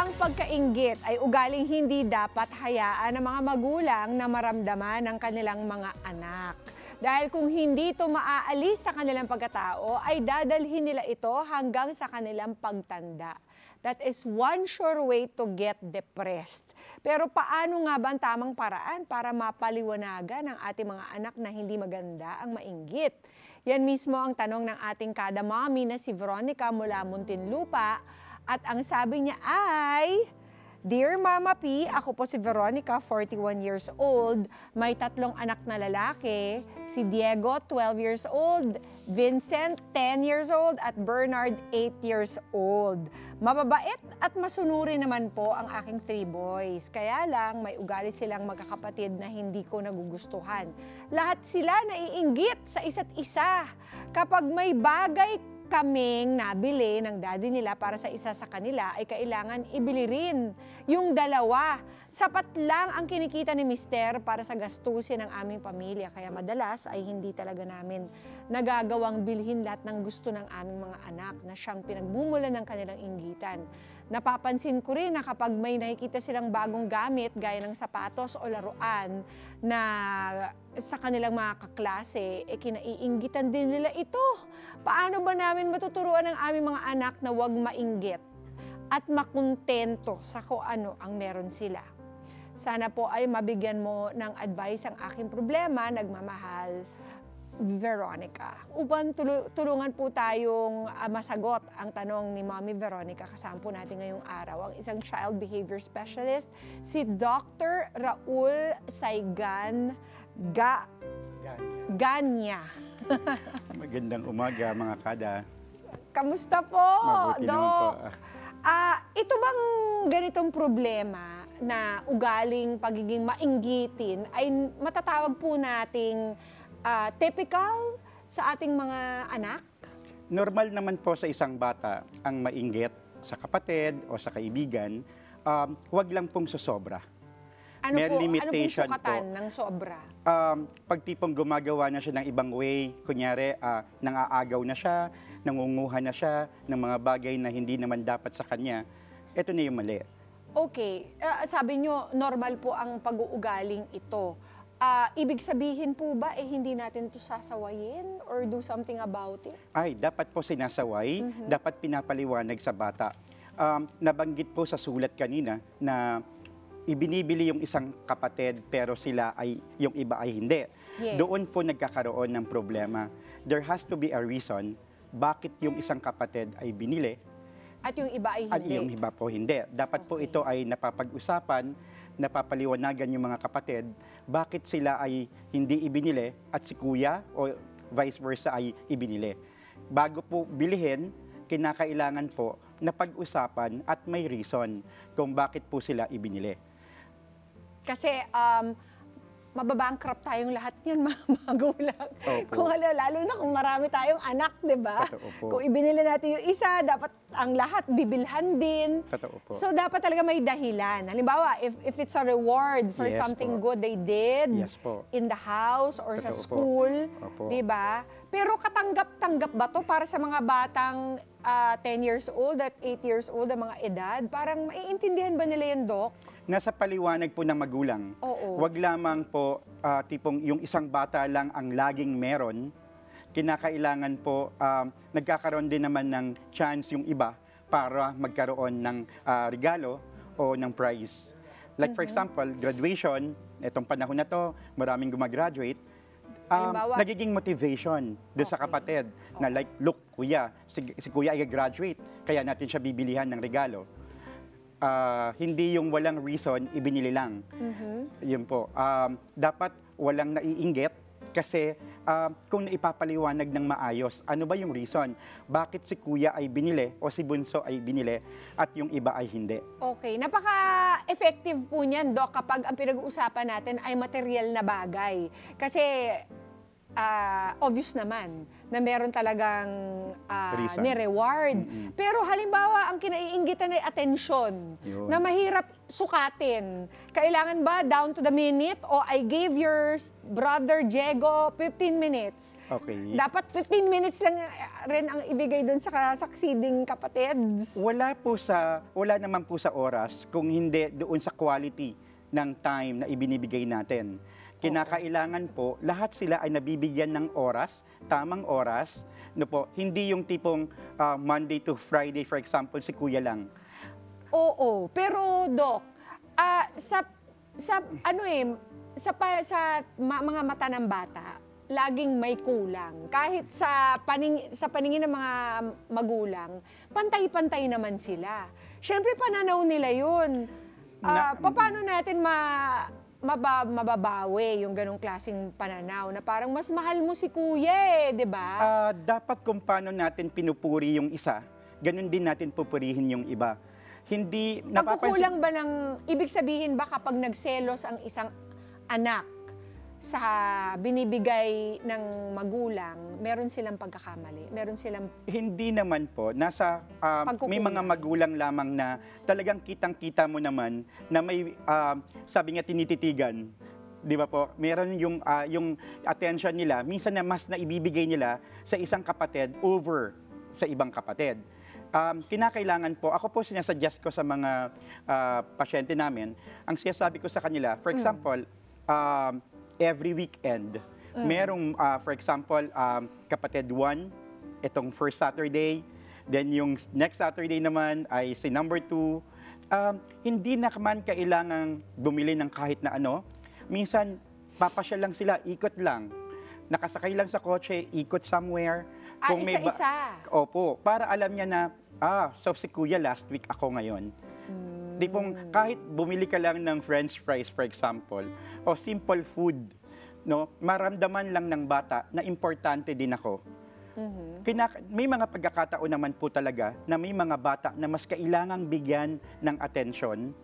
Ang pagkainggit ay ugaling hindi dapat hayaan ng mga magulang na maramdaman ng kanilang mga anak. Dahil kung hindi ito maaalis sa kanilang pagkatao, ay dadalhin nila ito hanggang sa kanilang pagtanda. That is one sure way to get depressed. Pero paano nga ba ang tamang paraan para mapaliwanagan ang ating mga anak na hindi maganda ang mainggit? Yan mismo ang tanong ng ating kada mommy na si Veronica mula Muntinlupa. At ang sabi niya ay, Dear Mama P, ako po si Veronica, 41 years old. May 3 anak na lalaki, si Diego, 12 years old, Vincent, 10 years old, at Bernard, 8 years old. Mababait at masunuri naman po ang aking 3 boys. Kaya lang, may ugali silang magkakapatid na hindi ko nagugustuhan. Lahat sila naiinggit sa isa't isa. Kapag may bagay kaming nabili ng daddy nila para sa isa sa kanila, ay kailangan ibili rin yung dalawa. Sapat lang ang kinikita ni Mister para sa gastusin ng aming pamilya. Kaya madalas ay hindi talaga namin nagagawang bilhin lahat ng gusto ng aming mga anak na siyang pinagmumulan ng kanilang inggitan. Napapansin ko rin na kapag may nakikita silang bagong gamit gaya ng sapatos o laruan na sa kanilang mga kaklase, kinaiinggitan din nila ito. Paano ba namin matuturuan ang aming mga anak na huwag mainggit at makontento sa kung ano ang meron sila? Sana po ay mabigyan mo ng advice ang aking problema. Nagmamahal, Veronica. Upang tulungan po tayong masagot ang tanong ni Mommy Veronica, kasama po natin ngayong araw ang isang child behavior specialist, si Dr. Raul Saigan Ganya. Magandang umaga mga kada. Kamusta po, Mabuti naman po. Ito bang ganitong problema na ugaling pagiging mainggitin ay matatawag po nating typical sa ating mga anak? Normal naman po sa isang bata ang mainggit sa kapatid o sa kaibigan, huwag lang pong sosobra. Ano May pong limitation sukatan po. ng sobra? Pag tipong gumagawa na siya ng ibang way, kunyari nangaagaw na siya, nangunguha na siya ng mga bagay na hindi naman dapat sa kanya, ito na yung mali. Okay, sabi nyo normal po ang pag-uugaling ito. Ibig sabihin po ba hindi natin ito sasawayin or do something about it? Ay, dapat po sinasaway, dapat pinapaliwanag sa bata. Nabanggit po sa sulat kanina na ibinibili yung isang kapatid pero yung iba ay hindi. Yes. Doon po nagkakaroon ng problema. There has to be a reason bakit yung isang kapatid ay binili at yung iba ay hindi. at yung iba po hindi. Dapat po ito ay napapag-usapan, napapaliwanagan yung mga kapatid bakit sila ay hindi ibinili at si kuya o vice versa ay ibinili. Bago po bilihin, kinakailangan po na pag-usapan at may reason kung bakit po sila ibinili. Kasi mababankrupt tayong lahat yan, mga magulang. Kung lalo na kung marami tayong anak, di ba? Kung ibinili natin yung isa, dapat ang lahat bibilhan din. So dapat talaga may dahilan. Halimbawa, if it's a reward for something good they did in the house or sa school, di ba? Pero katanggap-tanggap ba to para sa mga batang 10 years old at 8 years old ang mga edad? Parang maiintindihan ba nila yun, Doc? Nasa paliwanag po ng magulang. Huwag lamang po tipong yung isang bata lang ang laging meron. Kinakailangan po nagkakaroon din naman ng chance yung iba para magkaroon ng regalo o ng prize. Like for example, graduation, itong panahon na to, maraming gumagraduate. Nagiging motivation doon sa kapatid na like, look, kuya, si kuya ay graduate, kaya natin siya bibilihan ng regalo. Hindi yung walang reason, ibinili lang. Yun po. Dapat walang naiinggit kasi kung naipapaliwanag ng maayos, ano ba yung reason? Bakit si kuya ay binili o si bunso ay binili at yung iba ay hindi? Okay. Napaka-effective po niyan, Doc, kapag ang pinag-uusapan natin ay material na bagay. Kasi obvious naman na meron talagang Reason. ni-reward. Pero halimbawa, ang kinaiinggitan ay atensyon na mahirap sukatin. Kailangan ba down to the minute o I gave your brother Diego 15 minutes? Okay. Dapat 15 minutes lang rin ang ibigay doon sa succeeding kapatids. Wala naman po sa oras kung hindi doon sa quality ng time na ibinibigay natin. Kinakailangan po, lahat sila ay nabibigyan ng oras, tamang oras, no po, hindi yung tipong Monday to Friday, for example, si Kuya lang. Oo, pero Doc, sa mga mata ng bata, laging may kulang. Kahit sa paningin ng mga magulang, pantay-pantay naman sila. Siyempre, pananaw nila yun. Paano natin mababawi yung ganong klaseng pananaw na parang mas mahal mo si kuya di ba? Dapat kung paano natin pinupuri yung isa, ganun din natin pupurihin yung iba. Hindi Pagkukulang ba ng, ibig sabihin ba kapag nagselos ang isang anak sa binibigay ng magulang, meron silang pagkakamali? Meron silang... Hindi naman po. May mga magulang lamang na talagang kitang-kita mo naman na may, sabi nga, tinititigan. Di ba po? Meron yung attention nila, minsan na mas naibibigay nila sa isang kapatid over sa ibang kapatid. Kinakailangan po, ako po sinasuggest ko sa mga pasyente namin, ang sinasabi ko sa kanila, for example, every weekend, merong, for example, kapatid 1, itong first Saturday, then yung next Saturday naman ay si number 2. Hindi na man kailangang bumili ng kahit na ano. Minsan, papasya lang sila, ikot lang. Nakasakay lang sa kotse, ikot somewhere. Isa-isa? Opo, para alam niya na, so si Kuya last week, ako ngayon. Di pong kahit bumili ka lang ng french fries, for example, o simple food, no, maramdaman lang ng bata na importante din ako. May mga pagkakataon naman po talaga na may mga bata na mas kailangang bigyan ng atensyon.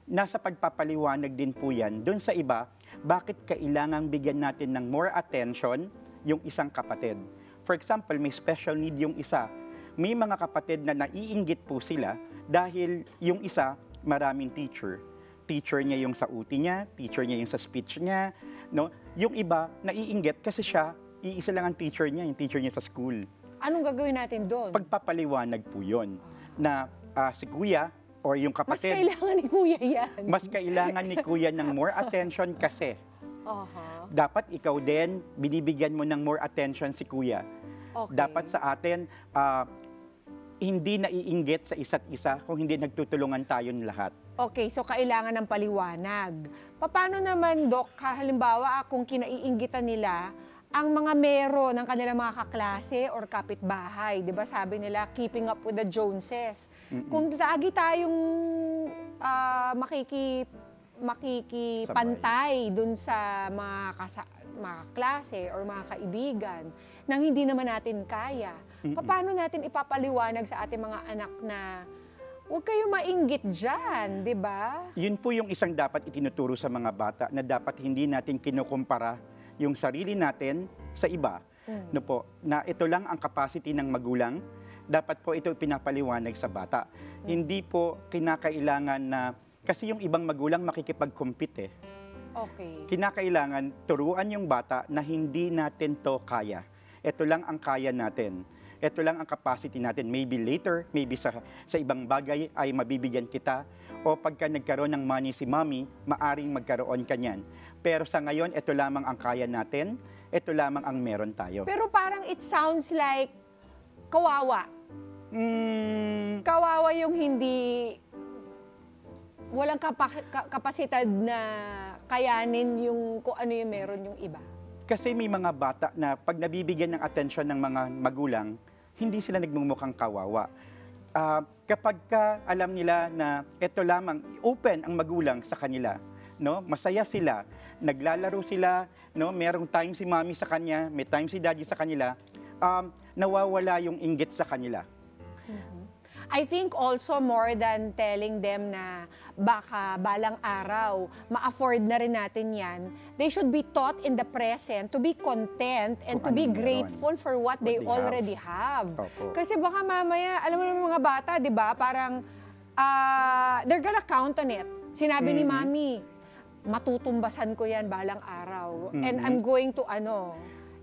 Nasa pagpapaliwanag din po yan. Doon sa iba, bakit kailangang bigyan natin ng more attention yung isang kapatid? For example, may special need yung isa. May mga kapatid na naiinggit po sila dahil yung isa, maraming teacher. Teacher niya yung sa uti niya, teacher niya yung sa speech niya. No? Yung iba, naiinggit kasi siya, iisa lang ang teacher niya, yung teacher niya sa school. Anong gagawin natin doon? Pagpapaliwanag po yun. Na si Kuya or yung kapatid... Mas kailangan ni Kuya yan. Mas kailangan ni Kuya ng more attention kasi dapat ikaw din, binibigyan mo ng more attention si Kuya. Okay. Dapat sa atin, hindi naiinggit sa isa't isa kung hindi nagtutulungan tayong lahat. Okay, so kailangan ng paliwanag. Paano naman, Doc, halimbawa kung kinaiinggitan nila ang mga mero ng kanilang mga kaklase or kapitbahay, 'di ba? Sabi nila, keeping up with the Joneses. Kung lagi tayong makikipantay dun sa mga klase or mga kaibigan nang hindi naman natin kaya, paano natin ipapaliwanag sa ating mga anak na huwag kayo mainggit dyan, di ba? Yun po yung isang dapat itinuturo sa mga bata na dapat hindi natin kinukumpara yung sarili natin sa iba. No po, na ito lang ang capacity ng magulang, dapat po ito pinapaliwanag sa bata. Hindi po kinakailangan na, kasi yung ibang magulang makikipag-compete Okay. Kinakailangan turuan yung bata na hindi natin to kaya. Ito lang ang kaya natin. Ito lang ang capacity natin. Maybe later, maybe sa ibang bagay ay mabibigyan kita. O pagka nagkaroon ng money si mommy, maaring magkaroon ka niyan. Pero sa ngayon, ito lamang ang kaya natin. Ito lamang ang meron tayo. Pero parang it sounds like kawawa. Kawawa yung hindi... walang kapasidad na kayanin yung kung ano yung meron yung iba. Kasi may mga bata na pag nabibigyan ng atensyon ng mga magulang, hindi sila nagmumukhang kawawa. Kapag alam nila na ito lamang, open ang magulang sa kanila, no? Masaya sila, naglalaro sila, no? Merong time si mommy sa kanya, may time si daddy sa kanila, nawawala yung inggit sa kanila. I think also more than telling them na baka balang araw, ma-afford na rin natin yan, they should be taught in the present to be content and to be grateful for what they already have. Kasi baka mamaya, alam mo naman mga bata, di ba, parang they're gonna count on it. Sinabi ni Mami, matutumbasan ko yan balang araw. And I'm going to,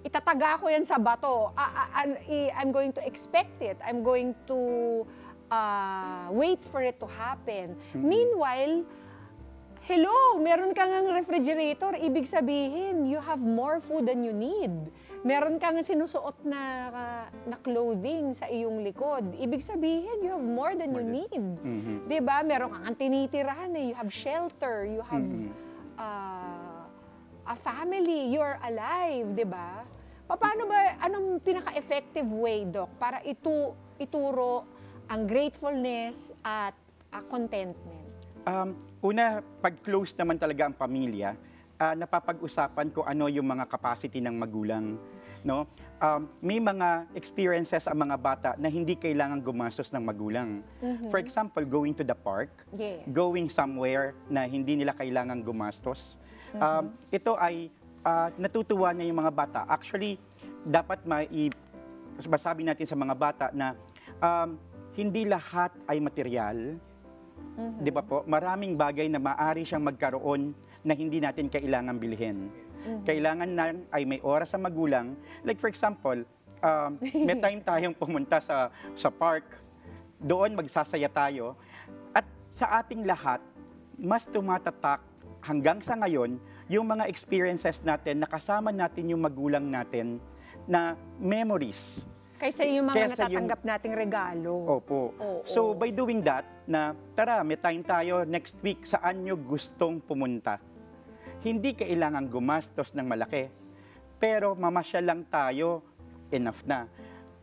itataga ko yan sa bato. I'm going to expect it. I'm going to wait for it to happen. Meanwhile, hello, meron kang refrigerator. Ibig sabihin, you have more food than you need. Meron kang sinusuot na clothing sa iyong likod. Ibig sabihin, you have more than you need. Diba? Meron kang tinitirahan eh. You have shelter. You have a family. You are alive. Diba? Paano ba, anong pinaka-effective way, Doc, para ituro ang gratefulness at contentment? Una, pag close naman talaga ang pamilya, napapag-usapan ko ano yung mga capacity ng magulang. No? May mga experiences ang mga bata na hindi kailangan gumastos ng magulang. For example, going to the park, going somewhere na hindi nila kailangan gumastos. Ito ay natutuwa na yung mga bata. Actually, dapat masabi natin sa mga bata na hindi lahat ay material. Di ba po? Maraming bagay na maaari siyang magkaroon na hindi natin kailangan bilhin. Kailangan na ay may oras sa magulang. Like for example, may time tayong pumunta sa park. Doon magsasaya tayo. At sa ating lahat, mas tumatatak hanggang sa ngayon yung mga experiences natin na kasama natin yung magulang natin na memories. Kaysa yung mga natatanggap nating regalo. Opo. So by doing that, na tara, may time tayo next week, saan nyo gustong pumunta? Hindi kailangan gumastos ng malaki. Pero mamasyal lang tayo, enough na.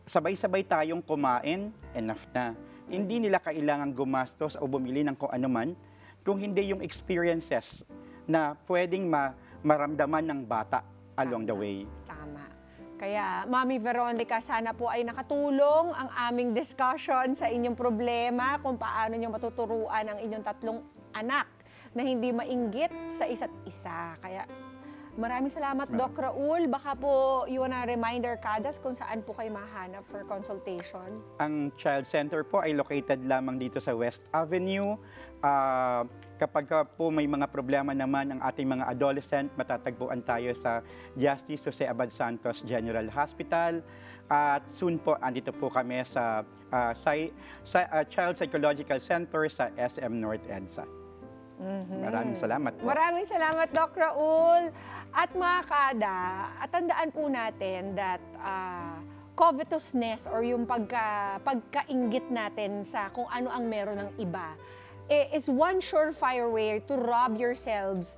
Sabay-sabay tayong kumain, enough na. Hindi nila kailangan gumastos o bumili ng kung ano man, kung hindi yung experiences na pwedeng maramdaman ng bata along the way. Tama. Kaya, Mami Veronica, sana po ay nakatulong ang aming discussion sa inyong problema kung paano nyo matuturuan ang inyong 3 anak na hindi mainggit sa isa't isa. Kaya, maraming salamat, Doc Raul. Baka po, you wanna remind our kadas kung saan po kayo mahanap for consultation? Ang Child Center po ay located lamang dito sa West Avenue. Kapag po may mga problema naman ang ating mga adolescent, matatagpuan tayo sa Justice Jose Abad Santos General Hospital. At soon po, andito po kami sa Child Psychological Center sa SM North EDSA. Maraming salamat po. Maraming salamat, Doc Raul. At mga kada, tandaan po natin that covetousness or yung pagkainggit natin sa kung ano ang meron ng iba is one surefire way to rob yourselves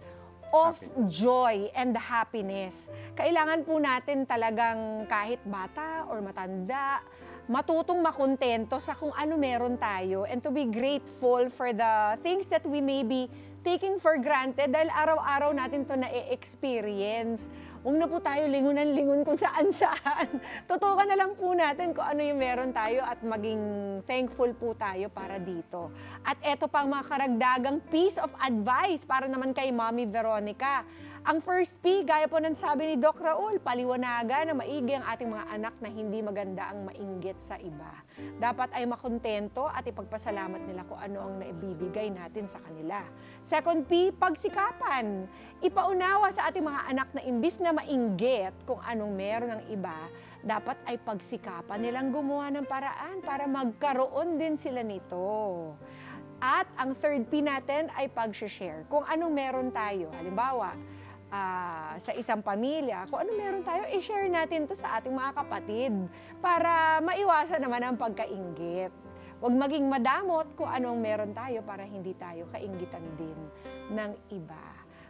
of joy and happiness. Kailangan po natin talagang kahit bata or matanda, matutong makontento sa kung ano meron tayo and to be grateful for the things that we may be taking for granted dahil araw-araw natin to na-experience. Huwag na po tayo lingon kung saan-saan. Tutukan na lang po natin kung ano yung meron tayo at maging thankful po tayo para dito. At eto pang mga karagdagang piece of advice para naman kay Mommy Veronica. Ang first P, gaya po ng sabi ni Doc Raul, paliwanagan na maigi ang ating mga anak na hindi maganda ang mainggit sa iba. Dapat ay makontento at ipagpasalamat nila kung ano ang naibibigay natin sa kanila. Second P, pagsikapan. Ipaunawa sa ating mga anak na imbis na mainggit kung anong meron ng iba, dapat ay pagsikapan nilang gumawa ng paraan para magkaroon din sila nito. At ang third P natin ay pag-share. Kung anong meron tayo, halimbawa, sa isang pamilya, kung ano meron tayo, i-share natin to sa ating mga kapatid para maiwasan naman ang pagkainggit. Huwag maging madamot kung anong meron tayo para hindi tayo kainggitan din ng iba.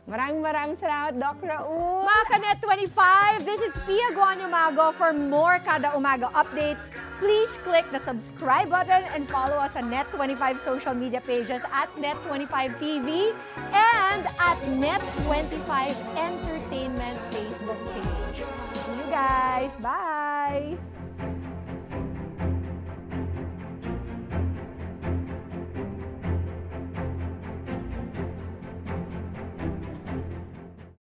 Maraming salamat, Doc Raul. Mga Ka-Net 25, this is Pia Guanyo Mago. For more Kada Umaga updates, please click the subscribe button and follow us on Net25 social media pages at Net25 TV and at Net25 Entertainment Facebook page. See you guys. Bye!